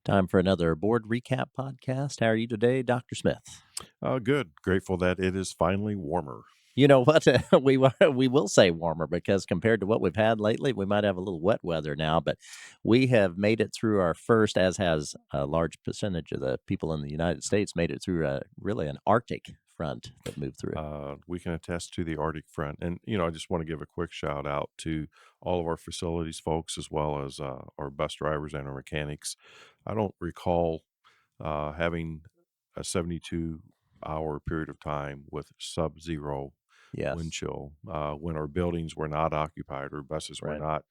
Time for another board recap podcast. How are you today, Dr. Smith? Good. Grateful that it is finally warmer. You know what? We will say warmer because compared to what we've had lately, we might have a little wet weather now, but we have made it through our first, as has a large percentage of the people in the United States, made it through really an Arctic front that moved through. We can attest to the Arctic front. And, I just want to give a quick shout out to all of our facilities folks as well as our bus drivers and our mechanics. I don't recall having a 72-hour period of time with sub zero wind Yes, chill when our buildings were not occupied or buses were right. not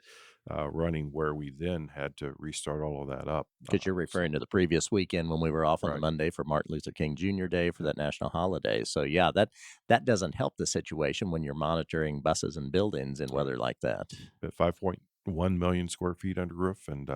running, where we then had to restart all of that up. Because you're referring to the previous weekend when we were off on the Right. Monday for Martin Luther King Jr. Day for that national holiday. So yeah, that doesn't help the situation when you're monitoring buses and buildings in weather like that. At 5.1 million square feet under roof, and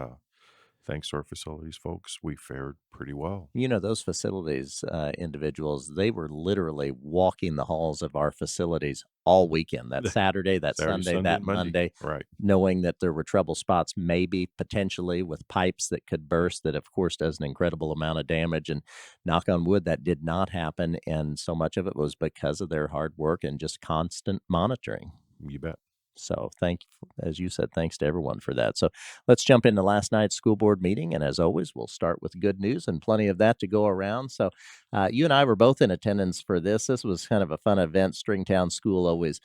thanks to our facilities folks, we fared pretty well. You know, those facilities, individuals, they were literally walking the halls of our facilities all weekend, that Saturday, that Saturday, Sunday, Sunday, that and Monday. Monday, Right. knowing that there were trouble spots, maybe potentially with pipes that could burst, that of course does an incredible amount of damage. And knock on wood, that did not happen. And so much of it was because of their hard work and just constant monitoring. You bet. So thank as you said, thanks to everyone for that. So let's jump into last night's school board meeting. And as always, we'll start with good news and plenty of that to go around. So you and I were both in attendance for this. This was kind of a fun event. Stringtown School always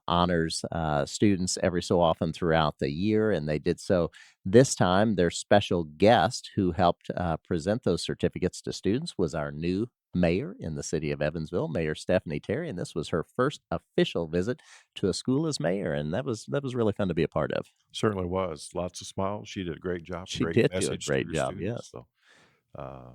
honors students every so often throughout the year. And they did so this time. Their special guest who helped present those certificates to students was our new mayor in the city of Evansville, Mayor Stephanie Terry, and this was her first official visit to a school as mayor, and that was really fun to be a part of. Certainly was. Lots of smiles. She did a great job, a She great did do a message to great her job, students. yes. So, uh,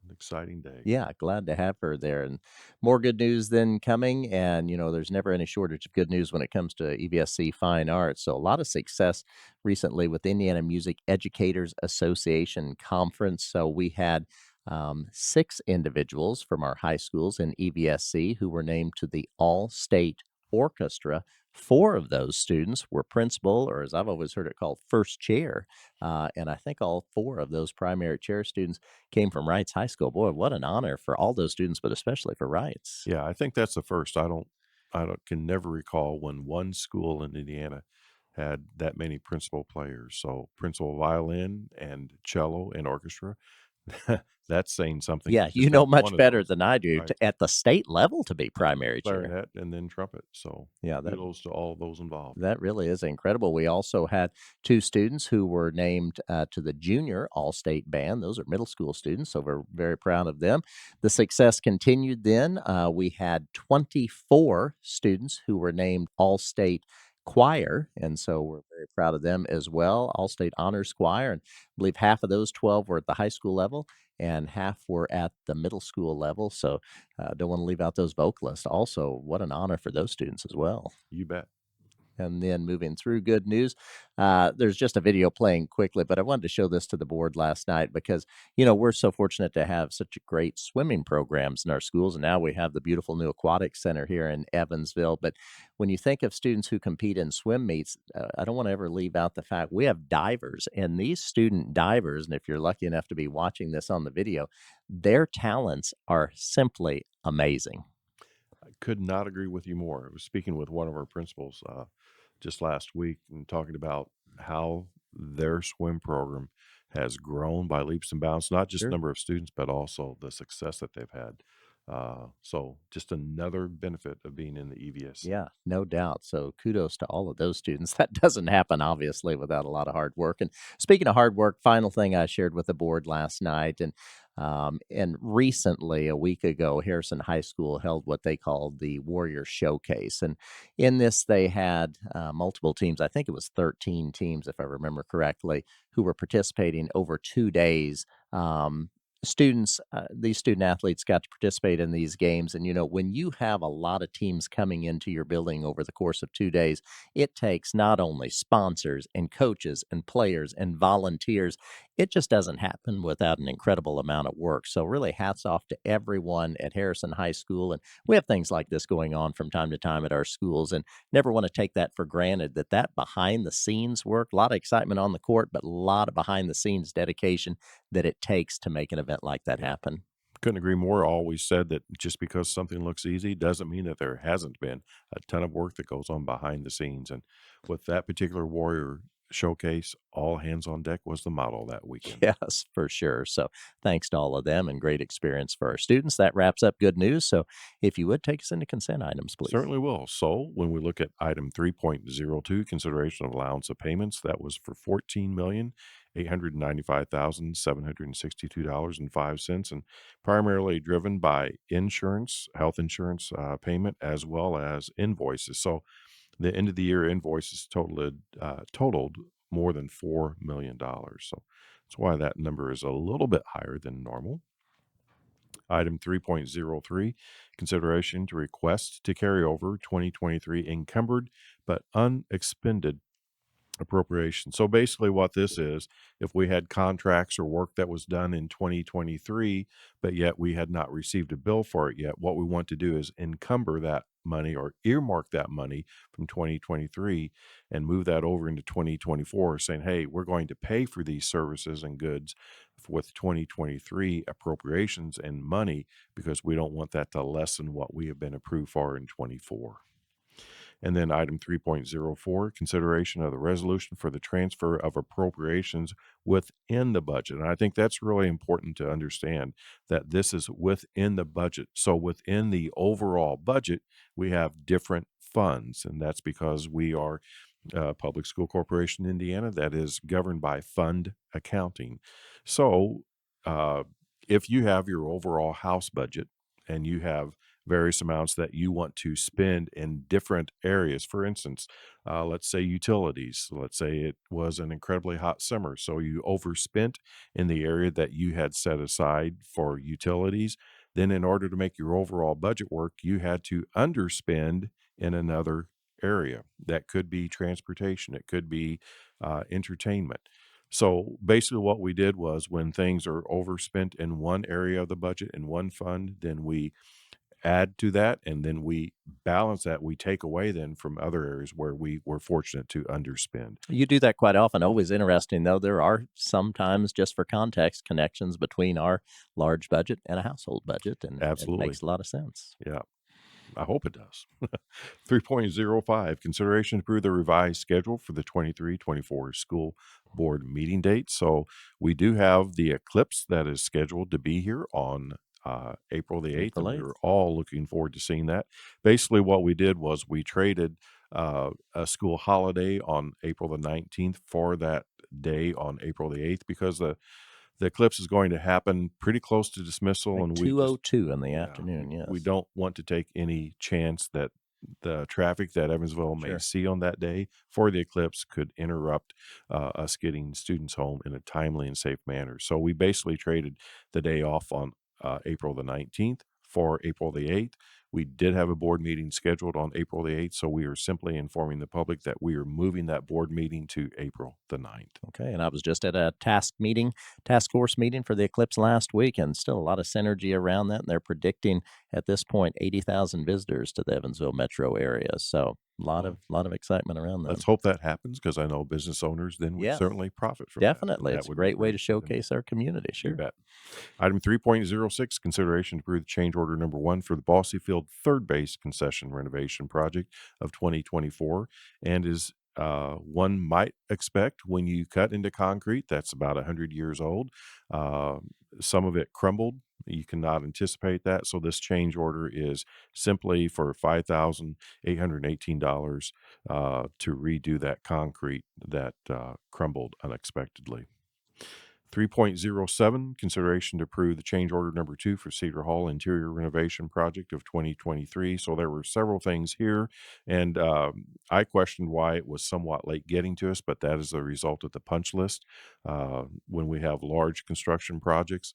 an exciting day. Yeah, glad to have her there, and more good news then coming, and, there's never any shortage of good news when it comes to EVSC Fine Arts, so a lot of success recently with Indiana Music Educators Association Conference, so we had, 6 individuals from our high schools in EVSC who were named to the All-State Orchestra. 4 of those students were principal, or as I've always heard it called, first chair, and I think all 4 of those primary chair students came from Wrights High School. Boy, what an honor for all those students, but especially for Wrights. Yeah, I think that's the first. I can never recall when one school in Indiana had that many principal players. So principal violin and cello and orchestra. That's saying something Yeah, to you just know have one much of better those. than I do Right. at the state level to be And primary chair. clarinet and then trumpet. So Yeah, that kudos to all those involved. that really is incredible. We also had 2 students who were named, to the junior all-state band. Those are middle school students, so we're very proud of them. The success continued then. We had 24 students who were named all-state choir, and so we're very proud of them as well, all-state honors choir, and I believe half of those 12 were at the high school level and half were at the middle school level, so, don't wanna leave out those vocalists. Also, what an honor for those students as well. You bet. And then moving through good news, there's just a video playing quickly, but I wanted to show this to the board last night because, we're so fortunate to have such great swimming programs in our schools. And now we have the beautiful new aquatic center here in Evansville. But when you think of students who compete in swim meets, I don't want to ever leave out the fact we have divers and these student divers. And if you're lucky enough to be watching this on the video, their talents are simply amazing. I could not agree with you more. I was speaking with one of our principals just last week and talking about how their swim program has grown by leaps and bounds, not just Sure. number of students, but also the success that they've had. So just another benefit of being in the EVSC. Yeah, no doubt. So kudos to all of those students. That doesn't happen, obviously, without a lot of hard work. And speaking of hard work, final thing I shared with the board last night, and recently, a week ago, Harrison High School held what they called the Warrior Showcase, and in this they had multiple teams. I think it was 13 teams, if I remember correctly, who were participating over 2 days. these student athletes got to participate in these games. And, when you have a lot of teams coming into your building over the course of 2 days, it takes not only sponsors and coaches and players and volunteers, it just doesn't happen without an incredible amount of work. So, really, hats off to everyone at Harrison High School. And we have things like this going on from time to time at our schools, and never want to take that for granted that behind the scenes work, a lot of excitement on the court, but a lot of behind the scenes dedication that it takes to make an event like that Yeah. happen. Couldn't agree more. Always said that just because something looks easy doesn't mean that there hasn't been a ton of work that goes on behind the scenes. And with that particular Warrior showcase, all hands on deck was the motto that weekend. Yes, for sure. So thanks to all of them and great experience for our students. That wraps up good news. So if you would take us into consent items, please. Certainly will. So when we look at item 3.02, consideration of allowance of payments, that was for $14,895,762.05, and primarily driven by insurance, health insurance payment, as well as invoices. So the end of the year invoices totaled more than $4 million. So that's why that number is a little bit higher than normal. Item 3.03, consideration to request to carry over 2023 encumbered but unexpended appropriation. So basically, what this is, if we had contracts or work that was done in 2023, but yet we had not received a bill for it yet, what we want to do is encumber that money or earmark that money from 2023 and move that over into 2024, saying, hey, we're going to pay for these services and goods with 2023 appropriations and money because we don't want that to lessen what we have been approved for in 24. And then item 3.04, consideration of the resolution for the transfer of appropriations within the budget. And I think that's really important to understand that this is within the budget. So within the overall budget, we have different funds, and that's because we are Public School Corporation Indiana that is governed by fund accounting. So uh, if you have your overall house budget and you have various amounts that you want to spend in different areas, for instance, let's say utilities, let's say it was an incredibly hot summer, so you overspent in the area that you had set aside for utilities, then in order to make your overall budget work, you had to underspend in another area. That could be transportation, it could be entertainment. So basically, what we did was when things are overspent in one area of the budget in one fund, then we add to that and then we balance that. We take away then from other areas where we were fortunate to underspend. You do that quite often. Always interesting, though. There are sometimes, just for context, connections between our large budget and a household budget, and it Absolutely. makes a lot of sense. Yeah. I hope it does. 3.05, consideration to approve the revised schedule for the 23-24 school board meeting date. So we do have the eclipse that is scheduled to be here on April the 8th, April and we were 8th. all looking forward to seeing that. Basically, what we did was we traded a school holiday on April the 19th for that day on April the 8th because the eclipse is going to happen pretty close to dismissal, Like and we just 2:02 in the yeah, afternoon, we yes. don't want to take any chance that the traffic that Evansville may Sure. see on that day for the eclipse could interrupt us getting students home in a timely and safe manner. So we basically traded the day off on April the 19th for April the 8th. We did have a board meeting scheduled on April the 8th, so we are simply informing the public that we are moving that board meeting to April the 9th. Okay, and I was just at a task force meeting for the eclipse last week, and still a lot of synergy around that. And they're predicting at this point 80,000 visitors to the Evansville metro area. So Well, lot of excitement around let's them. hope that happens because I know business owners then would Yes, certainly profit from that, and definitely. that It's a would be great way to great for them. showcase our community. You Sure. bet. Item 3.06, consideration to approve the change order number one for the Bossy Field third base concession renovation project of 2024, and is one might expect when you cut into concrete that's about 100 years old. Uh, some of it crumbled. You cannot anticipate that. So this change order is simply for $5,818 to redo that concrete that crumbled unexpectedly. 3.07, consideration to approve the change order number two for Cedar Hall interior renovation project of 2023. So there were several things here, and I questioned why it was somewhat late getting to us, but that is the result of the punch list. When we have large construction projects,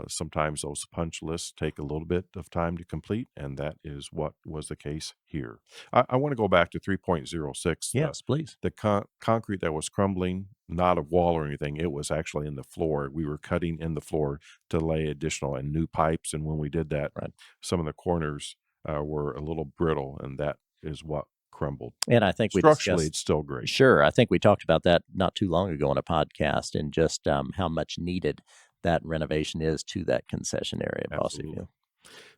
Sometimes those punch lists take a little bit of time to complete, and that is what was the case here. I want to go back to 3.06, Yes, please. the concrete that was crumbling, not a wall or anything. It was actually in the floor. We were cutting in the floor to lay additional and new pipes. And when we did that, Right. some of the corners were a little brittle, and that is what crumbled. And I think we Structurally, discussed it's still great. Sure, I think we talked about that not too long ago on a podcast and just, how much needed that renovation is to that concession area at Bosse Absolutely. View.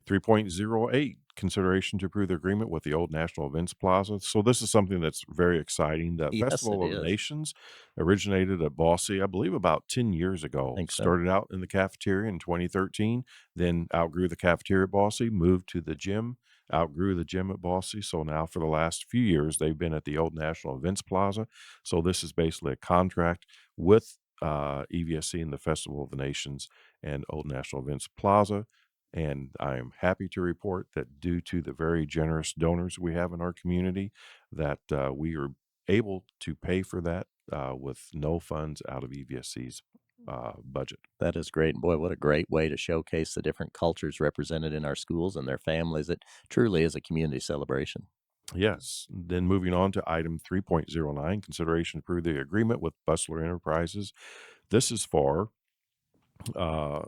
3.08, consideration to approve the agreement with the old National Events Plaza. So this is something that's very exciting. The Yes, it Festival of is. Nations originated at Bosse, I believe, about 10 years I ago. think so. Started out in the cafeteria in 2013, then outgrew the cafeteria at Bosse, moved to the gym, outgrew the gym at Bosse. So now for the last few years, they've been at the old National Events Plaza. So this is basically a contract with EVSC and the Festival of the Nations and Old National Events Plaza. And I am happy to report that due to the very generous donors we have in our community, that we are able to pay for that with no funds out of EVSC's budget. That is great. Boy, what a great way to showcase the different cultures represented in our schools and their families. It truly is a community celebration. Yes. Then moving on to item 3.09, consideration to approve the agreement with Bustler Enterprises. This is for uh,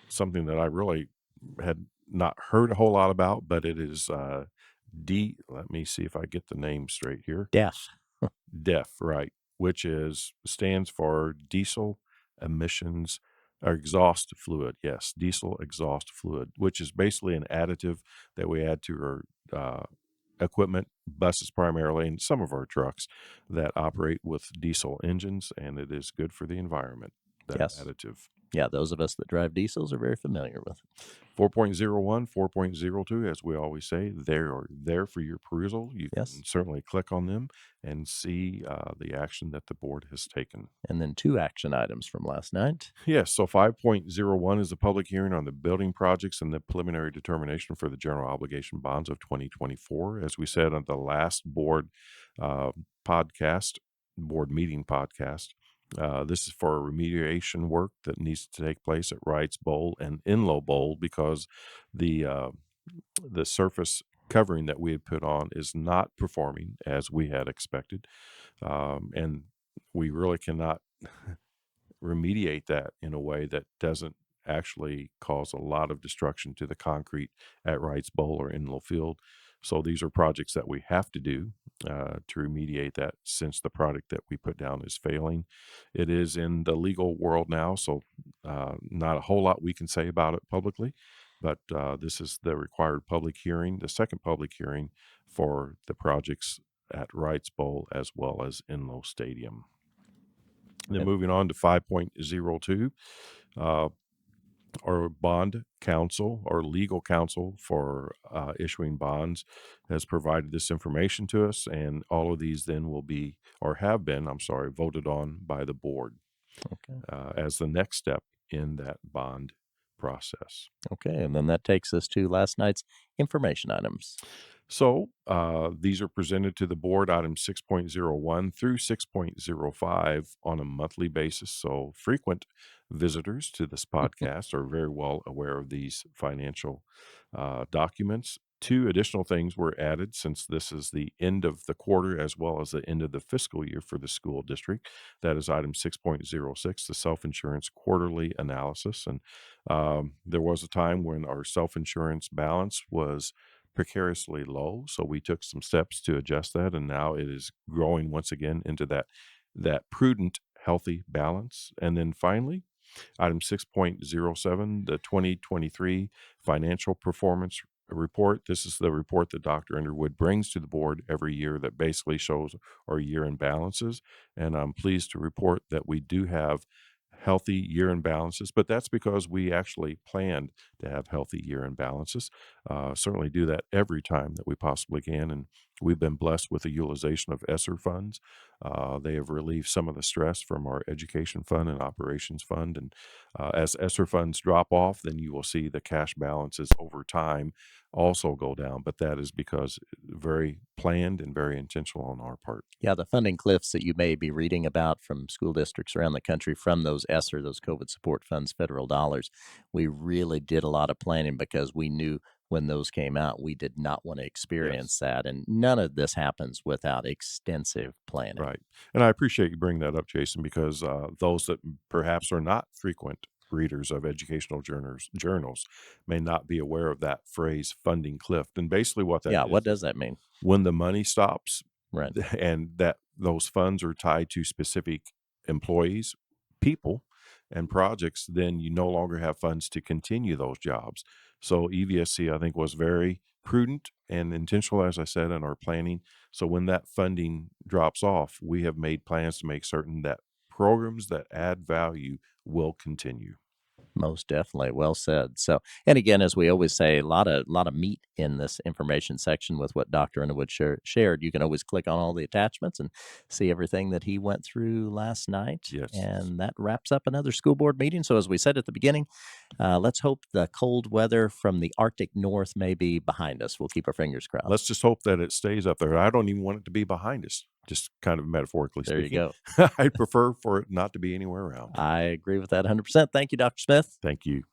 something that I really had not heard a whole lot about, but it is let me see if I get the name straight here. Deaf. DEF, right, which is stands for diesel emissions or exhaust fluid. Yes, diesel exhaust fluid, which is basically an additive that we add to our equipment, buses primarily, and some of our trucks that operate with diesel engines, and it is good for the environment, that Yes. additive. Yeah, those of us that drive diesels are very familiar with it. 4.01, 4.02, as we always say, they are there for your perusal. You Yes. can certainly click on them and see the action that the board has taken. And then 2 action items from last night. Yes, so 5.01 is the public hearing on the building projects and the preliminary determination for the general obligation bonds of 2024. As we said on the last uh, podcast, board meeting podcast, this is for remediation work that needs to take place at Wrights Bowl and Inlow Bowl because the uh, the surface covering that we had put on is not performing as we had expected, and we really cannot remediate that in a way that doesn't actually cause a lot of destruction to the concrete at Wrights Bowl or Inlow Field. So these are projects that we have to do to remediate that since the product that we put down is failing. It is in the legal world now, so not a whole lot we can say about it publicly, but this is the required public hearing, the second public hearing for the projects at Wrights Bowl as well as Inlow Stadium. Then And moving on to 5.02, uh, our bond counsel or legal counsel for issuing bonds has provided this information to us, and all of these then will be or have been, I'm sorry, voted on by the board okay. as the next step in that bond process. Okay, and then that takes us to last night's information items. So these are presented to the board, items 6.01 through 6.05 on a monthly basis. So frequent visitors to this podcast are very well aware of these financial documents. Two additional things were added since this is the end of the quarter as well as the end of the fiscal year for the school district. That is item 6.06, the self insurance quarterly analysis. And there was a time when our self insurance balance was precariously low. So we took some steps to adjust that, and now it is growing once again into that prudent, healthy balance. And then finally, item 6.07, the 2023 financial performance report. This is the report that Dr. Underwood brings to the board every year that basically shows our year-end balances. And I'm pleased to report that we do have healthy year-end balances, but that's because we actually planned to have healthy year-end balances. Certainly do that every time that we possibly can, and We've been blessed with the utilization of ESSER funds. They have relieved some of the stress from our education fund and operations fund. And as ESSER funds drop off, then you will see the cash balances over time also go down. But that is because very planned and very intentional on our part. Yeah, the funding cliffs that you may be reading about from school districts around the country from those ESSER, those COVID support funds, federal dollars, we really did a lot of planning because we knew when those came out, we did not want to Yes. experience that. And none of this happens without extensive planning. Right. And I appreciate you bringing that up, Jason, because those that perhaps are not frequent readers of educational journals may not be aware of that phrase funding cliff. And basically what that Yeah, what is does that mean? when the money stops Right. and that those funds are tied to specific employees, people, and projects, then you no longer have funds to continue those jobs. So EVSC, I think, was very prudent and intentional, as I said, in our planning. So when that funding drops off, we have made plans to make certain that programs that add value will continue. Most definitely. Well said. So, and again, as we always say, a lot of meat in this information section with what Dr. Underwood shared. You can always click on all the attachments and see everything that he went through last night. Yes. And that wraps up another school board meeting. So, as we said at the beginning, let's hope the cold weather from the Arctic North may be behind us. We'll keep our fingers Let's crossed. just hope that it stays up there. I don't even want it to be behind us, just kind of metaphorically There you speaking. go. I'd prefer for it not to be anywhere around. I agree with that 100%. Thank you, Dr. Smith. Thank you.